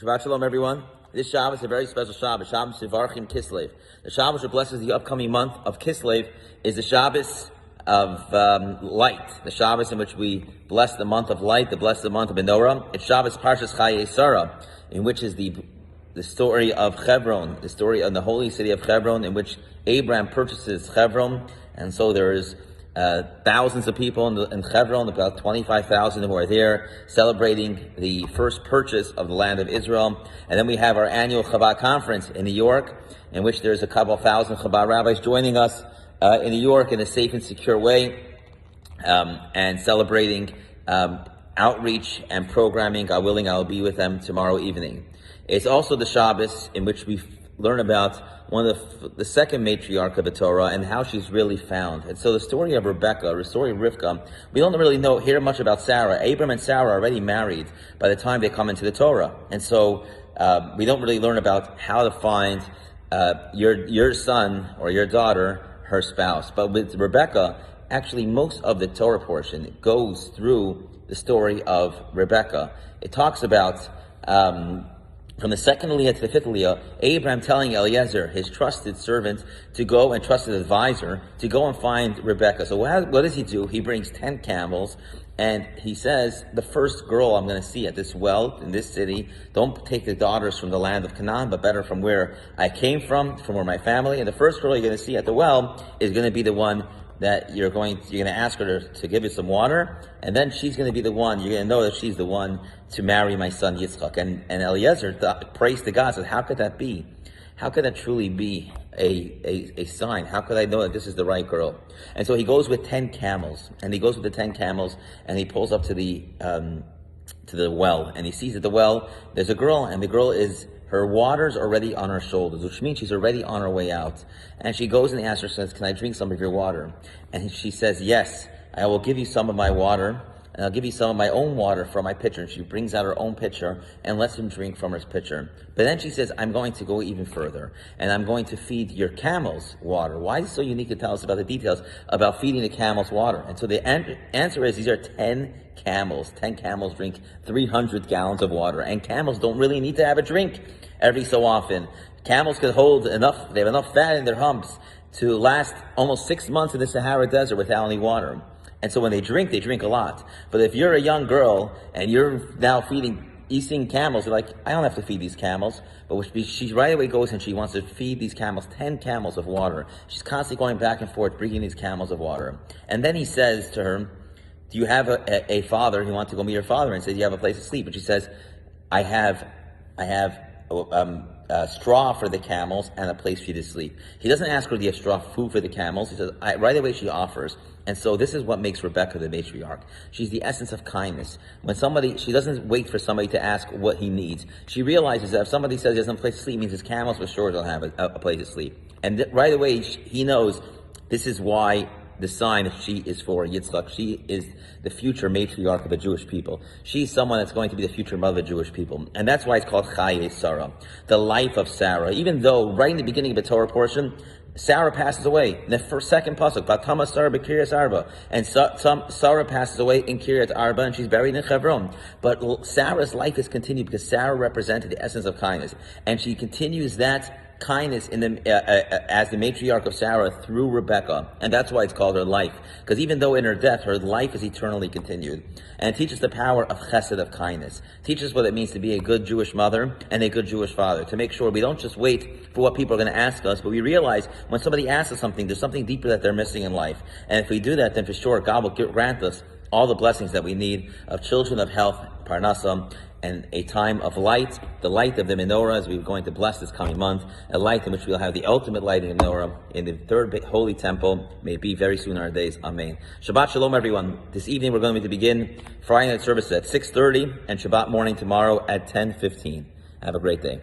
Shabbat Shalom, everyone. This Shabbos is a very special Shabbos, Shabbos Sivarchim Kislev. The Shabbos that blesses the upcoming month of Kislev is the Shabbos of light, the Shabbos in which we bless the month of light, bless the month of Menorah. It's Shabbos Parshas Chayei, in which is the story of Hebron, the story of the holy city of Hebron, in which Abraham purchases Hebron, and so there is thousands of people in Hebron, about 25,000 who are there celebrating the first purchase of the land of Israel. And then we have our annual Chabad conference in New York, in which there's a couple of thousand Chabad rabbis joining us in New York in a safe and secure way, and celebrating outreach and programming. God willing, I'll be with them tomorrow evening. It's also the Shabbos in which we learn about one of the second matriarch of the Torah and how she's really found. And so the story of Rebecca, the story of Rivka, we don't really hear much about Sarah. Abram and Sarah are already married by the time they come into the Torah. And so we don't really learn about how to find your son or your daughter, her spouse. But with Rebecca, actually most of the Torah portion goes through the story of Rebecca. It talks about from the second Aliyah to the fifth Aliyah, Abraham telling Eliezer, his trusted servant, to go, and trusted advisor, to go and find Rebecca. So what does he do? He brings 10 camels, and he says, the first girl I'm going to see at this well, in this city, don't take the daughters from the land of Canaan, but better from where I came from where my family, and the first girl you're going to see at the well is going to be the one that you're going to ask her to give you some water, and then she's going to be the one, you're going to know that she's the one to marry my son Yitzchak. And Eliezer prays to God, says, how could that be? How could that truly be a sign? How could I know that this is the right girl? And so he goes with 10 camels, and he goes with the 10 camels, and he pulls up to the well, and he sees at the well, there's a girl, and the girl her water's already on her shoulders, which means she's already on her way out. And she goes and asks her, says, can I drink some of your water? And she says, yes, I will give you some of my water, and I'll give you some of my own water from my pitcher. And she brings out her own pitcher and lets him drink from her pitcher. But then she says, I'm going to go even further, and I'm going to feed your camels water. Why is it so unique to tell us about the details about feeding the camels water? And so the answer is, these are 10 camels. 10 camels drink 300 gallons of water, and camels don't really need to have a drink every so often. Camels can hold enough, they have enough fat in their humps to last almost 6 months in the Sahara Desert without any water. And so when they drink a lot. But if you're a young girl and you're now eating camels, you're like, I don't have to feed these camels. But she right away goes and she wants to feed these camels 10 camels of water. She's constantly going back and forth, bringing these camels of water. And then he says to her, do you have a father? He wants to go meet her father and says, do you have a place to sleep? And she says, I have straw for the camels and a place for you to sleep. He doesn't ask her, do you have straw food for the camels? He says, right away she offers. And so this is what makes Rebecca the matriarch. She's the essence of kindness. She doesn't wait for somebody to ask what he needs. She realizes that if somebody says he doesn't have a place to sleep, it means his camels for sure don't have a place to sleep. And right away he knows this is why the sign that she is for Yitzchak. She is the future matriarch of the Jewish people. She's someone that's going to be the future mother of the Jewish people. And that's why it's called Chayei Sarah, the life of Sarah. Even though right in the beginning of the Torah portion, Sarah passes away. In the second pasuk, Batama Sarah b'Kiryat Arba, and Sarah passes away in Kiryat Arba, and she's buried in Hebron. But Sarah's life is continued because Sarah represented the essence of kindness, and she continues that kindness as the matriarch of Sarah through Rebecca, and that's why it's called her life. Because even though in her death, her life is eternally continued, and it teaches the power of chesed, of kindness. It teaches what it means to be a good Jewish mother and a good Jewish father. To make sure we don't just wait for what people are going to ask us, but we realize when somebody asks us something, there's something deeper that they're missing in life. And if we do that, then for sure God will grant us all the blessings that we need of children, of health, parnasa, and a time of light, the light of the menorah, as we're going to bless this coming month, a light in which we'll have the ultimate light in the menorah in the third holy temple. May it be very soon in our days. Amen. Shabbat Shalom, everyone. This evening we're going to begin Friday night service at 6:30 and Shabbat morning tomorrow at 10:15. Have a great day.